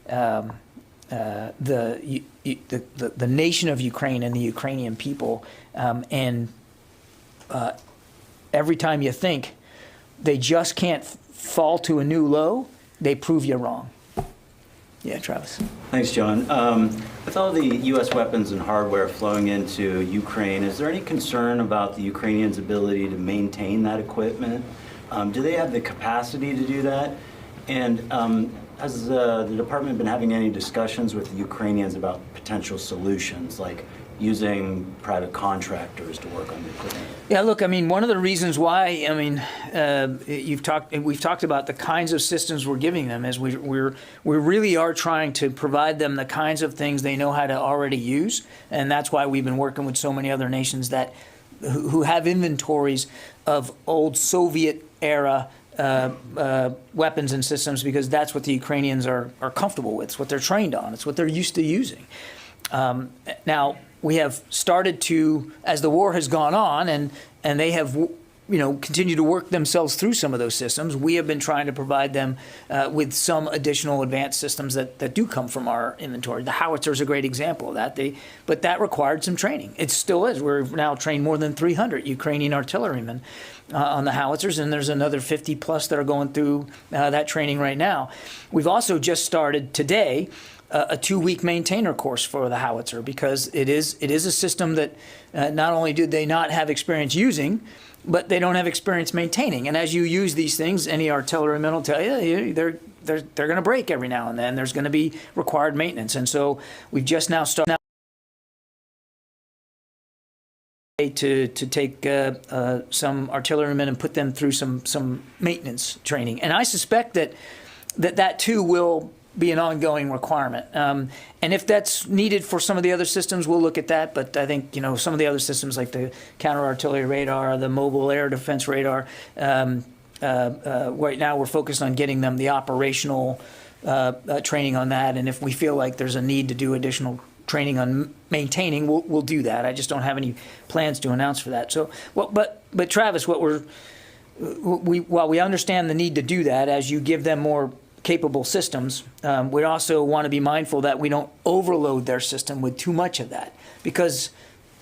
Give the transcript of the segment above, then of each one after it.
um, the nation of Ukraine and the Ukrainian people, and every time you think they just can't fall to a new low, they prove you wrong. Yeah, Travis. Thanks, John. With all the U.S. weapons and hardware flowing into Ukraine, is there any concern about the Ukrainians' ability to maintain that equipment? Do they have the capacity to do that? And has the department been having any discussions with the Ukrainians about potential solutions, like using private contractors to work on the equipment? Yeah, look, I mean, one of the reasons why, I mean, we've talked about the kinds of systems we're giving them is we really are trying to provide them the kinds of things they know how to already use, and that's why we've been working with so many other nations that who have inventories of old Soviet era weapons and systems, because that's what the Ukrainians are comfortable with. It's what they're trained on. It's what they're used to using. Now, we have started to, as the war has gone on, and they have, continued to work themselves through some of those systems, we have been trying to provide them with some additional advanced systems that do come from our inventory. The howitzer is a great example of that. But that required some training. It still is. We're now trained more than 300 Ukrainian artillerymen on the howitzers, and there's another 50 plus that are going through that training right now. We've also just started today a 2-week maintainer course for the howitzer, because it is a system that not only do they not have experience using, but they don't have experience maintaining. And as you use these things, any artilleryman will tell you they're going to break every now and then. There's going to be required maintenance, and so we've just now started to take some artillerymen and put them through some maintenance training. And I suspect that too will be an ongoing requirement. And if that's needed for some of the other systems, we'll look at that. But I think, some of the other systems like the counter-artillery radar, the mobile air defense radar, right now we're focused on getting them the operational training on that. And if we feel like there's a need to do additional training on maintaining, we'll do that. I just don't have any plans to announce for that. So, but Travis, while we understand the need to do that, as you give them more capable systems, we also want to be mindful that we don't overload their system with too much of that, because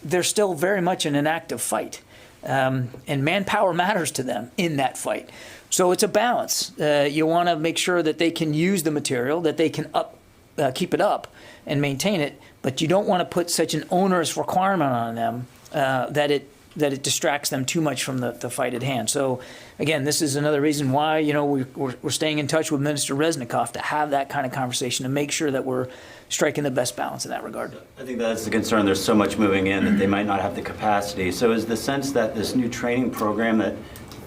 they're still very much in an active fight, and manpower matters to them in that fight. So it's a balance. You want to make sure that they can use the material, that they can keep it up and maintain it, but you don't want to put such an onerous requirement on them that it distracts them too much from the fight at hand. So, again, this is another reason why we're staying in touch with Minister Reznikov to have that kind of conversation to make sure that we're striking the best balance in that regard. I think that's the concern. There's so much moving in that they might not have the capacity. So is the sense that this new training program that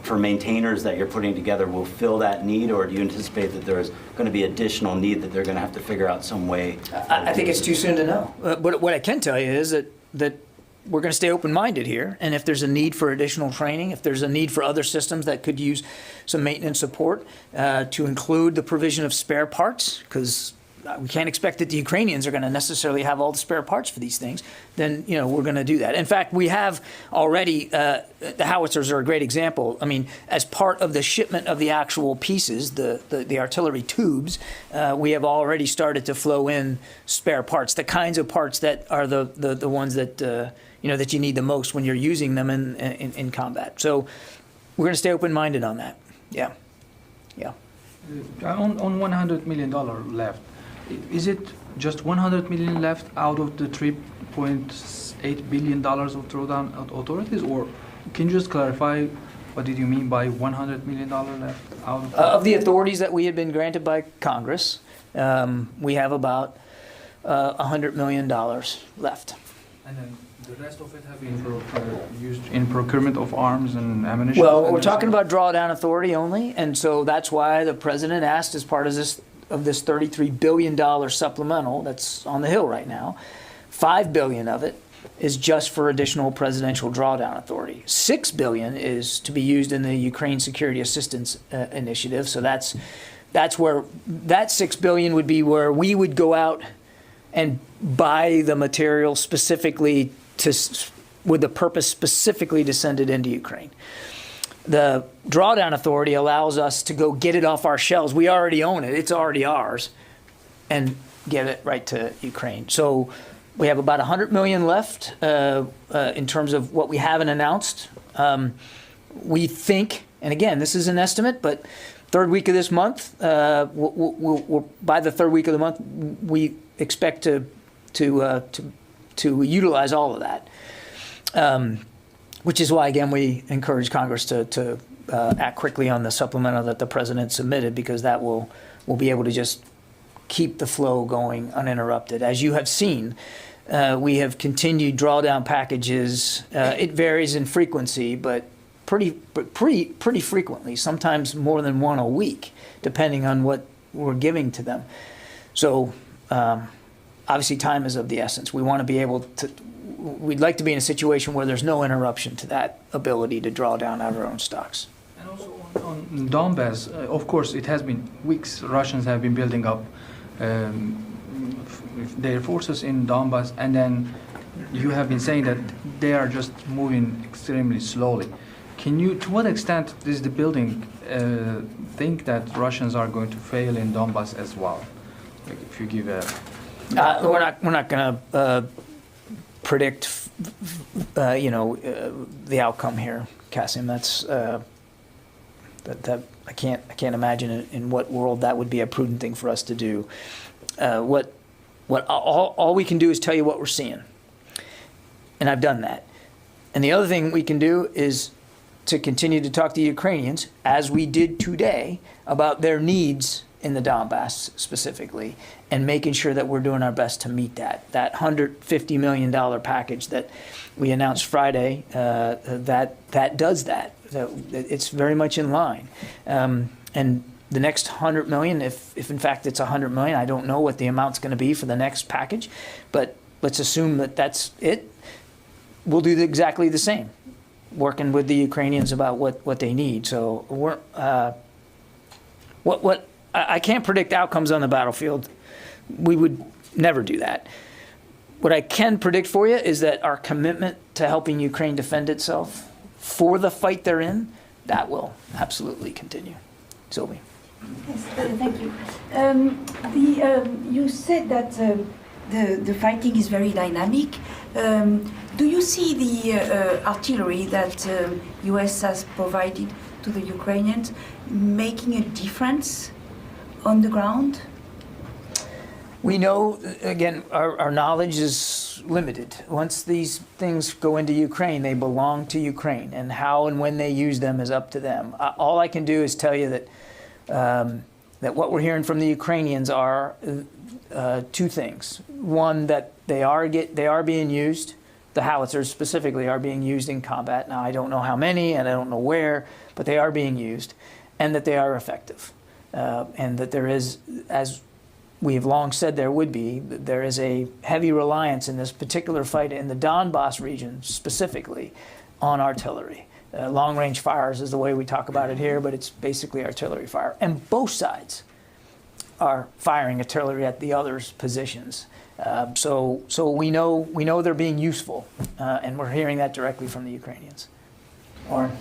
for maintainers that you're putting together will fill that need, or do you anticipate that there's going to be additional need that they're going to have to figure out some way? I think it's too soon to know. But what I can tell you is that we're going to stay open-minded here, and if there's a need for additional training, if there's a need for other systems that could use some maintenance support, to include the provision of spare parts, because we can't expect that the Ukrainians are going to necessarily have all the spare parts for these things, then we're going to do that. In fact, we have already, the howitzers are a great example. I mean, as part of the shipment of the actual pieces, the artillery tubes, we have already started to flow in spare parts, the kinds of parts that are the ones that that you need the most when you're using them in combat. So we're going to stay open-minded on that. Yeah. On $100 million left, is it just $100 million left out of the $3.8 billion of drawdown authorities, or can you just clarify what did you mean by $100 million left out of the authorities that we had been granted by Congress? We have about $100 million left. And then the rest of it have been used in procurement of arms and ammunition? Well, we're talking about drawdown authority only, and so that's why the president asked, as part of this $33 billion supplemental that's on the Hill right now, $5 billion of it is just for additional presidential drawdown authority. $6 billion is to be used in the Ukraine Security Assistance Initiative. So that's where that $6 billion would be, where we would go out and buy the material specifically with the purpose specifically to send it into Ukraine. The drawdown authority allows us to go get it off our shelves. We already own it. It's already ours, and get it right to Ukraine. So we have about 100 million left in terms of what we haven't announced. We think, and again, this is an estimate, but third week of this month, by the third week of the month, we expect to utilize all of that. Which is why, again, we encourage Congress to act quickly on the supplemental that the president submitted, because that will be able to just keep the flow going uninterrupted. As you have seen, we have continued drawdown packages. It varies in frequency, but pretty frequently, sometimes more than one a week, depending on what we're giving to them. So obviously time is of the essence. We want to be able to, we'd like to be in a situation where there's no interruption to that ability to draw down out of our own stocks. And also on Donbass, of course, it has been weeks. Russians have been building up their forces in Donbass, and then you have been saying that they are just moving extremely slowly. Can you, to what extent does the building think that Russians are going to fail in Donbass as well? Like if you give a... We're not going to predict, the outcome here, Kasim. That's that I can't imagine in what world that would be a prudent thing for us to do. All we can do is tell you what we're seeing, and I've done that. And the other thing we can do is to continue to talk to Ukrainians, as we did today, about their needs in the Donbass specifically, and making sure that we're doing our best to meet that. That $150 million package that we announced Friday, that does that. It's very much in line. And the next 100 million, if in fact it's 100 million, I don't know what the amount's going to be for the next package, but let's assume that that's it. We'll do exactly the same, working with the Ukrainians about what they need. So we're I can't predict outcomes on the battlefield. We would never do that. What I can predict for you is that our commitment to helping Ukraine defend itself for the fight they're in, that will absolutely continue. Sylvie. Yes, thank you. You said that the fighting is very dynamic. Do you see the artillery that U.S. has provided to the Ukrainians making a difference on the ground? We know, again, our knowledge is limited. Once these things go into Ukraine, they belong to Ukraine, and how and when they use them is up to them. All I can do is tell you that that what we're hearing from the Ukrainians are two things. One, that they are being used. The howitzers specifically are being used in combat. Now, I don't know how many, and I don't know where, but they are being used, and that they are effective. And that there is, as we have long said there would be, there is a heavy reliance in this particular fight in the Donbass region specifically on artillery. Long-range fires is the way we talk about it here, but it's basically artillery fire. And both sides are firing artillery at the other's positions. So we know they're being useful, and we're hearing that directly from the Ukrainians. Oren?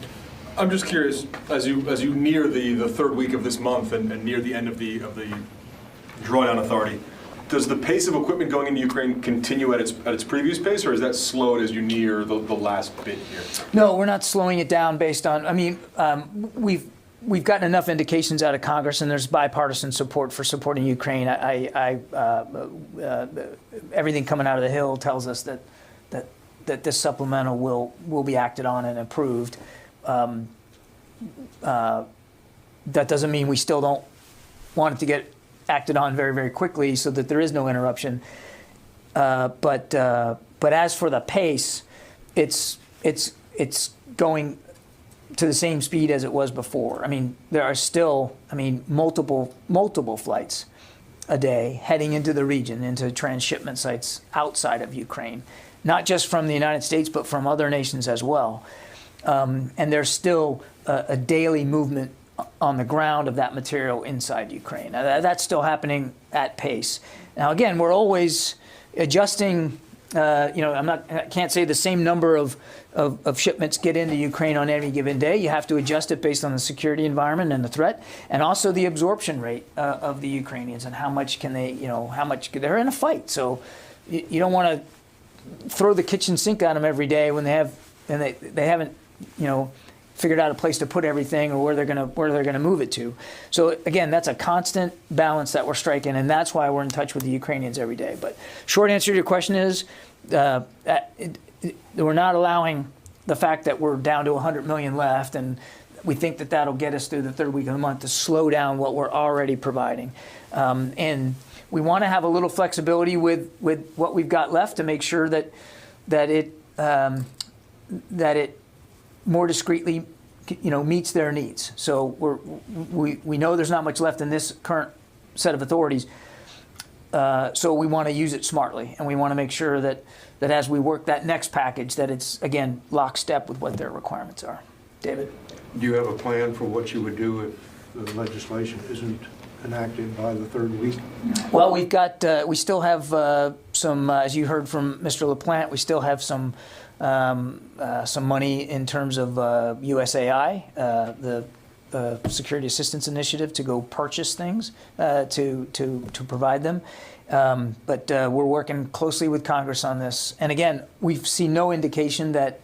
I'm just curious, as you near the third week of this month and near the end of the drawdown authority, does the pace of equipment going into Ukraine continue at its previous pace, or is that slowed as you near the last bit here? No, we're not slowing it down based on. I mean, we've gotten enough indications out of Congress, and there's bipartisan support for supporting Ukraine. Everything coming out of the Hill tells us that this supplemental will be acted on and approved. That doesn't mean we still don't want it to get acted on very, very quickly so that there is no interruption. But as for the pace, it's going to the same speed as it was before. I mean, there are still, multiple flights a day heading into the region, into transshipment sites outside of Ukraine, not just from the United States, but from other nations as well. And there's still a daily movement on the ground of that material inside Ukraine. Now, that's still happening at pace. Now, again, we're always adjusting I can't say the same number of shipments get into Ukraine on any given day. You have to adjust it based on the security environment and the threat, and also the absorption rate of the Ukrainians and how much can they, how much they're in a fight. So you don't want to throw the kitchen sink at them every day when they haven't, figured out a place to put everything or where they're gonna move it to. So again, that's a constant balance that we're striking, and that's why we're in touch with the Ukrainians every day. But short answer to your question is, we're not allowing the fact that we're down to 100 million left, and we think that that'll get us through the third week of the month to slow down what we're already providing. And we want to have a little flexibility with what we've got left to make sure that it more discreetly, meets their needs. So we know there's not much left in this current set of authorities. So we want to use it smartly, and we want to make sure that as we work that next package, that it's again lockstep with what their requirements are. David, do you have a plan for what you would do if the legislation isn't enacted by the third week? Well, we still have some, as you heard from Mr. LaPlante, we still have some money in terms of USAI, the Security Assistance Initiative, to go purchase things to provide them. But we're working closely with Congress on this. And again, we've seen no indication that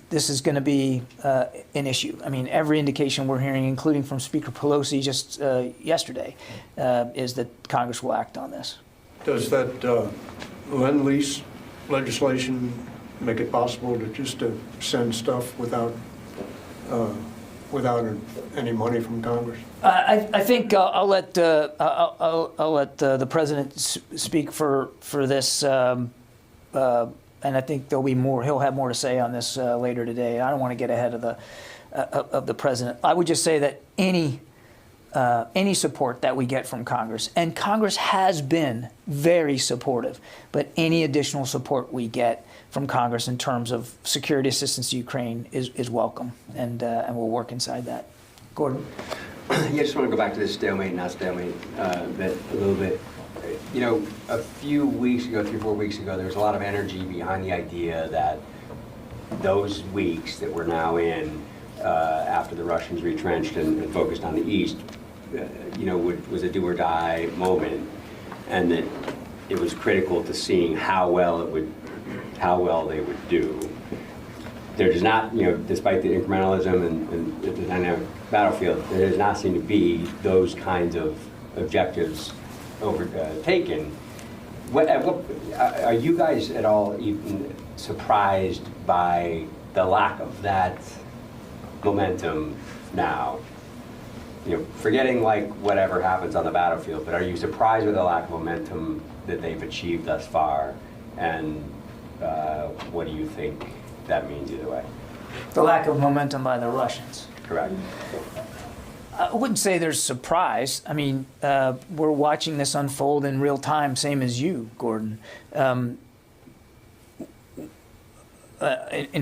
this is going to be an issue. I mean, every indication we're hearing, including from Speaker Pelosi just yesterday, is that Congress will act on this. Does that Lend-Lease legislation make it possible to send stuff without any money from Congress? I think I'll let the president speak for this, and I think there'll be more. He'll have more to say on this later today. I don't want to get ahead of the president. I would just say that any support that we get from Congress, and Congress has been very supportive, but any additional support we get from Congress in terms of security assistance to Ukraine is welcome, and we'll work inside that. Gordon? Yeah, I just want to go back to this stalemate, not stalemate, a little bit. A few weeks ago, 3-4 weeks ago, there was a lot of energy behind the idea that those weeks that we're now in, after the Russians retrenched and focused on the east, was a do or die moment, and that it was critical to seeing how well they would do. There does not, despite the incrementalism and the dynamic battlefield, there does not seem to be those kinds of objectives overtaken. Are you guys at all even surprised by the lack of that momentum now? Forgetting whatever happens on the battlefield, but are you surprised with the lack of momentum that they've achieved thus far? And what do you think that means either way? The lack of momentum by the Russians. Correct. I wouldn't say there's surprise. I mean, we're watching this unfold in real time, same as you, Gordon. In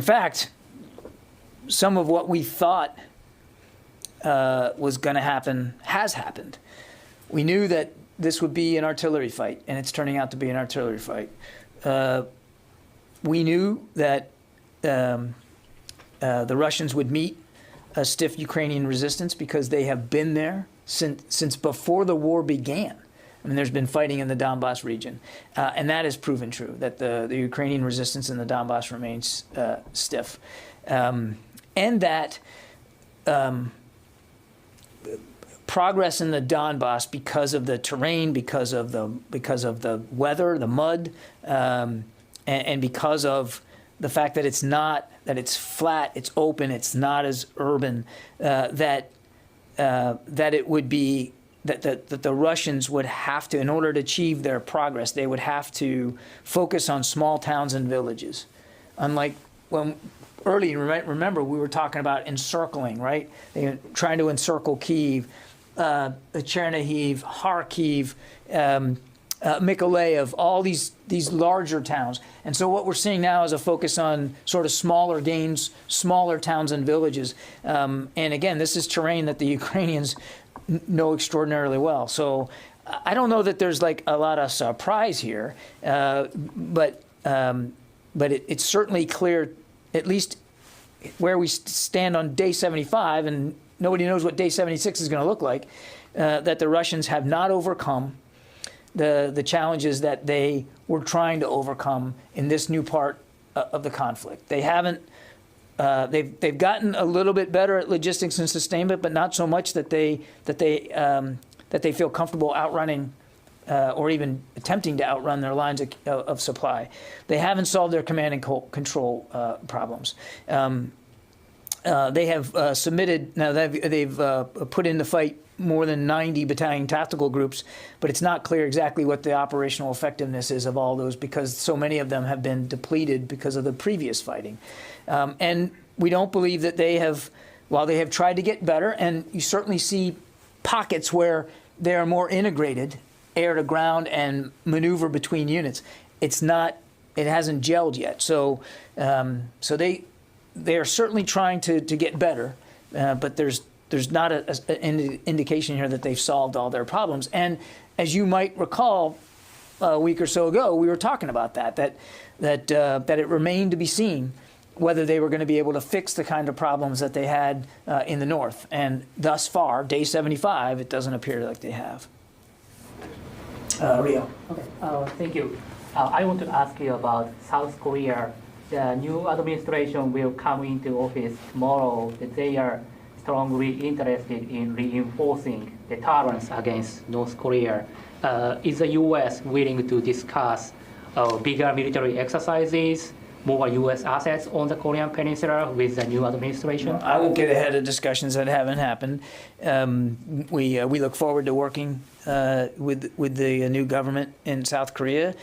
fact, some of what we thought was going to happen has happened. We knew that this would be an artillery fight, and it's turning out to be an artillery fight. We knew that the Russians would meet a stiff Ukrainian resistance because they have been there since before the war began. I mean, there's been fighting in the Donbass region, and that has proven true, that the Ukrainian resistance in the Donbass remains stiff. And that progress in the Donbass, because of the terrain, because of the weather, the mud, and because of the fact that it's flat, it's open, it's not as urban, that it would be that the Russians would have to, in order to achieve their progress, they would have to focus on small towns and villages. Unlike when early, remember, we were talking about encircling, right? They were trying to encircle Kyiv, Chernihiv, Kharkiv, Mykolaiv, all these larger towns. And so what we're seeing now is a focus on sort of smaller gains, smaller towns and villages. And again, this is terrain that the Ukrainians know extraordinarily well. So I don't know that there's like a lot of surprise here, but it's certainly clear, at least where we stand on day 75, and nobody knows what day 76 is going to look like, that the Russians have not overcome the challenges that they were trying to overcome in this new part of the conflict. They haven't. They've gotten a little bit better at logistics and sustainment, but not so much that they feel comfortable outrunning or even attempting to outrun their lines of supply. They haven't solved their command and control problems. They have submitted, now they've put in the fight more than 90 battalion tactical groups, but it's not clear exactly what the operational effectiveness is of all those, because so many of them have been depleted because of the previous fighting. And we don't believe that they have, while they have tried to get better, and you certainly see pockets where they are more integrated, air to ground and maneuver between units, it hasn't gelled yet. So they are certainly trying to get better, but there's not an indication here that they've solved all their problems. And as you might recall, a week or so ago, we were talking about that it remained to be seen whether they were going to be able to fix the kind of problems that they had in the north. And thus far, day 75, it doesn't appear like they have. Rio. Okay, thank you. I want to ask you about South Korea. The new administration will come into office tomorrow. That they are strongly interested in reinforcing deterrence against North Korea. Is the U.S. willing to discuss bigger military exercises, more U.S. assets on the Korean Peninsula with the new administration? I won't get ahead of discussions that haven't happened. We look forward to working with the new government in South Korea,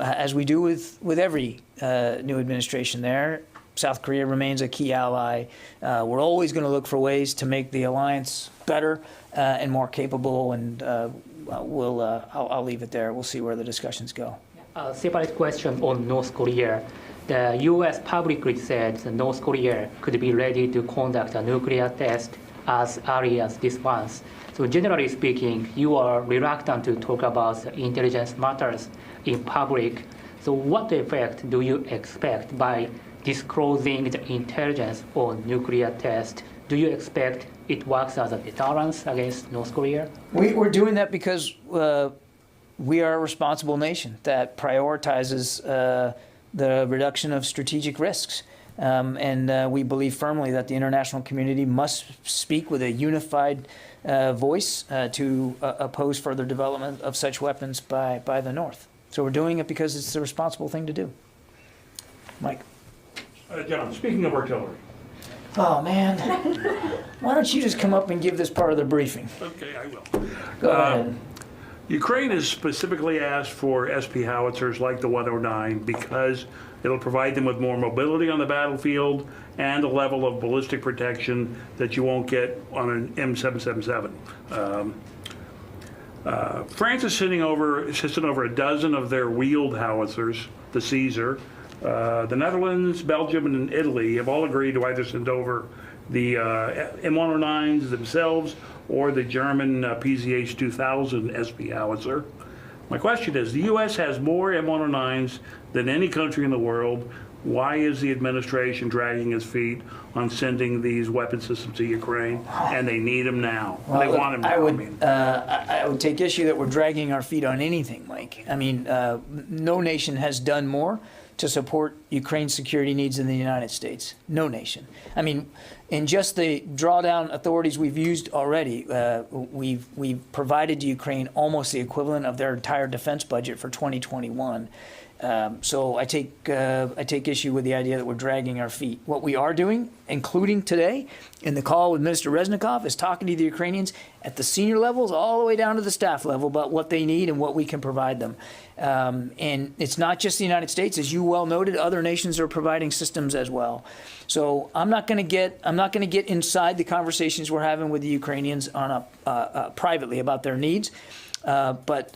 as we do with every new administration there. South Korea remains a key ally. We're always going to look for ways to make the alliance better and more capable, and I'll leave it there. We'll see where the discussions go. A separate question on North Korea. The U.S. publicly said that North Korea could be ready to conduct a nuclear test as early as this month. So generally speaking, you are reluctant to talk about the intelligence matters in public. So what effect do you expect by disclosing the intelligence on nuclear test? Do you expect it works as a deterrence against North Korea? We're doing that because we are a responsible nation that prioritizes the reduction of strategic risks. And we believe firmly that the international community must speak with a unified voice to oppose further development of such weapons by the North. So we're doing it because it's the responsible thing to do. Mike. John, speaking of artillery. Oh, man. Why don't you just come up and give this part of the briefing? Okay, I will. Go ahead. Ukraine has specifically asked for SP howitzers like the 109 because it'll provide them with more mobility on the battlefield and a level of ballistic protection that you won't get on an M777. France is sending over a dozen of their wheeled howitzers, the Caesar. The Netherlands, Belgium, and Italy have all agreed to either send over the M109s themselves or the German PZH 2000 SP howitzer. My question is, the U.S. has more M109s than any country in the world. Why is the administration dragging its feet on sending these weapon systems to Ukraine? And they need them now. Well, they want them now. I would take issue that we're dragging our feet on anything, Mike. I mean, no nation has done more to support Ukraine's security needs in the United States. No nation. I mean, in just the drawdown authorities we've used already, we've provided to Ukraine almost the equivalent of their entire defense budget for 2021. So I take issue with the idea that we're dragging our feet. What we are doing, including today in the call with Minister Reznikov, is talking to the Ukrainians at the senior levels all the way down to the staff level about what they need and what we can provide them. And it's not just the United States, as you well noted. Other nations are providing systems as well. So I'm not going to get inside the conversations we're having with the Ukrainians on privately about their needs, but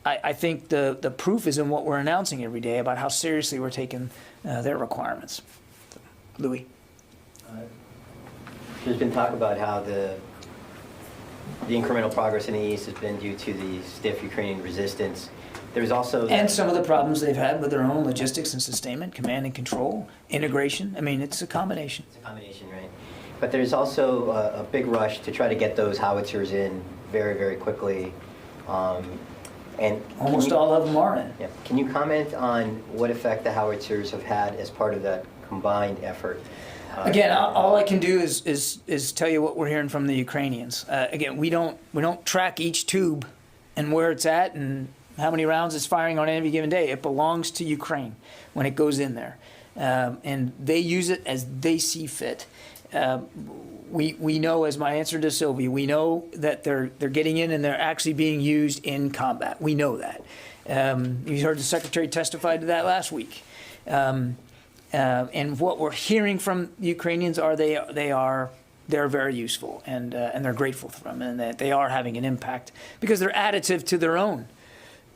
I think the proof is in what we're announcing every day about how seriously we're taking their requirements. Louis. There's been talk about how the incremental progress in the East has been due to the stiff Ukrainian resistance. There's also... And some of the problems they've had with their own logistics and sustainment, command and control, integration. I mean, it's a combination. It's a combination, right? But there's also a big rush to try to get those howitzers in very, very quickly. And Almost all of them are in. Yeah. Can you comment on what effect the howitzers have had as part of that combined effort? Again, all I can do is tell you what we're hearing from the Ukrainians. Again, we don't track each tube and where it's at and how many rounds it's firing on any given day. It belongs to Ukraine when it goes in there, and they use it as they see fit. We know, as my answer to Sylvia, we know that they're getting in and they're actually being used in combat. We know that. You heard the Secretary testify to that last week. And what we're hearing from the Ukrainians are they're very useful and they're grateful for them, and that they are having an impact because they're additive to their own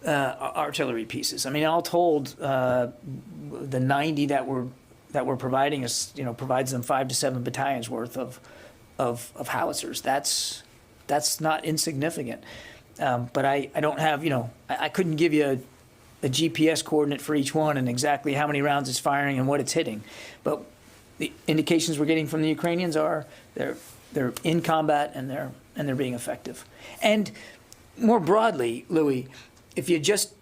artillery pieces. I mean, all told, the 90 that we're providing us, provides them 5 to 7 battalions worth of howitzers. That's not insignificant. But I don't have, I couldn't give you a GPS coordinate for each one and exactly how many rounds it's firing and what it's hitting. But the indications we're getting from the Ukrainians are they're in combat and they're being effective. And more broadly, Louis, if you just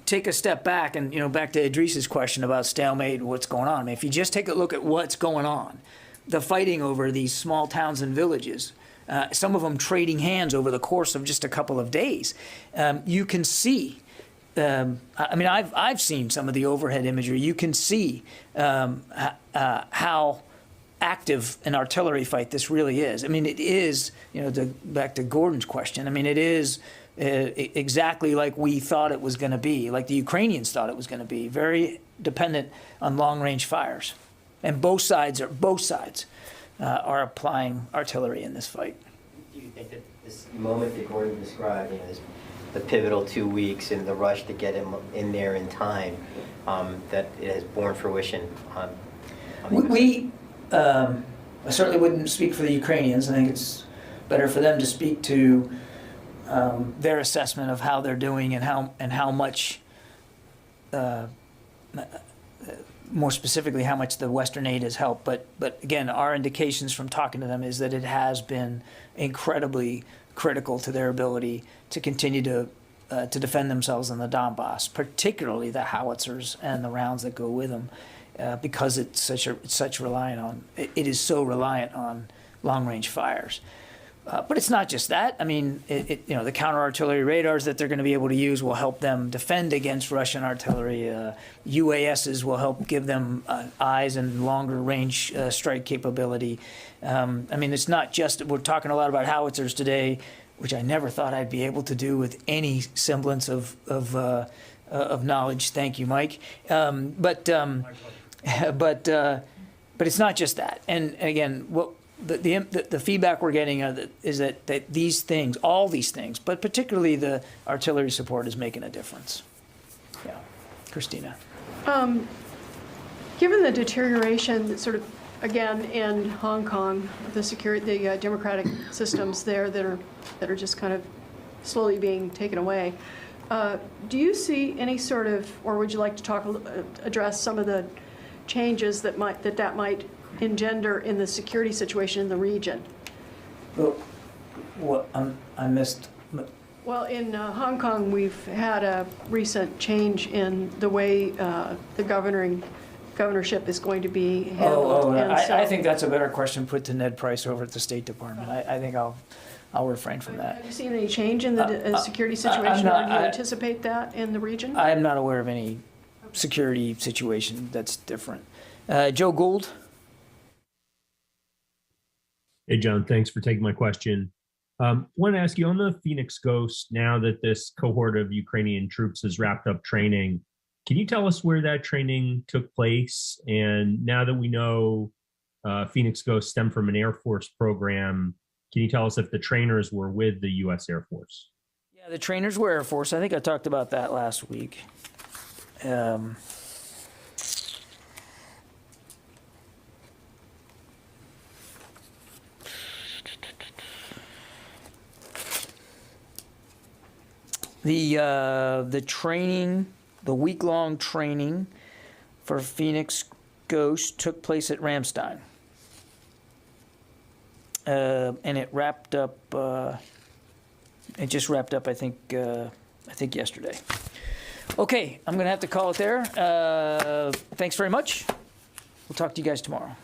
take a step back and, back to Idris's question about stalemate and what's going on. I mean, if you just take a look at what's going on, the fighting over these small towns and villages, some of them trading hands over the course of just a couple of days, you can see. I've seen some of the overhead imagery. You can see how active an artillery fight this really is. I mean, it is, back to Gordon's question, I mean, it is exactly like we thought it was going to be, like the Ukrainians thought it was going to be, very dependent on long-range fires. And both sides are applying artillery in this fight. Do you think that this moment that Gordon described, the pivotal 2 weeks and the rush to get him in there in time, that it has borne fruition on I certainly wouldn't speak for the Ukrainians. I think it's better for them to speak to their assessment of how they're doing and how much, more specifically, how much the Western aid has helped. But again, our indications from talking to them is that it has been incredibly critical to their ability to continue to defend themselves in the Donbass, particularly the howitzers and the rounds that go with them, because it is so reliant on long-range fires. But it's not just that. I mean, the counter-artillery radars that they're going to be able to use will help them defend against Russian artillery. UASs will help give them eyes and longer-range strike capability. It's not just, we're talking a lot about howitzers today, which I never thought I'd be able to do with any semblance of knowledge. Thank you, Mike. But it's not just that. And again, what the feedback we're getting is that these things, all these things, but particularly the artillery support, is making a difference. Yeah, Christina. Given the deterioration, sort of again in Hong Kong, the democratic systems there that are just kind of slowly being taken away, do you see any sort of, or would you like to address some of the changes that might engender in the security situation in the region? Well, I missed. Well, in Hong Kong, we've had a recent change in the way the governorship is going to be handled. I think that's a better question put to Ned Price over at the State Department. I think I'll refrain from that. Have you seen any change in the security situation, or do you anticipate that in the region? I am not aware of any security situation that's different. Joe Gould. Hey, John, thanks for taking my question. Want to ask you on the Phoenix Ghost, now that this cohort of Ukrainian troops has wrapped up training, can you tell us where that training took place? And now that we know Phoenix Ghost stemmed from an Air Force program, can you tell us if the trainers were with the U.S. Air Force? Yeah, the trainers were Air Force. I think I talked about that last week. The training, the week-long training for Phoenix Ghost took place at Ramstein. And it wrapped up, it just wrapped up, I think yesterday. Okay, I'm going to have to call it there. Thanks very much. We'll talk to you guys tomorrow.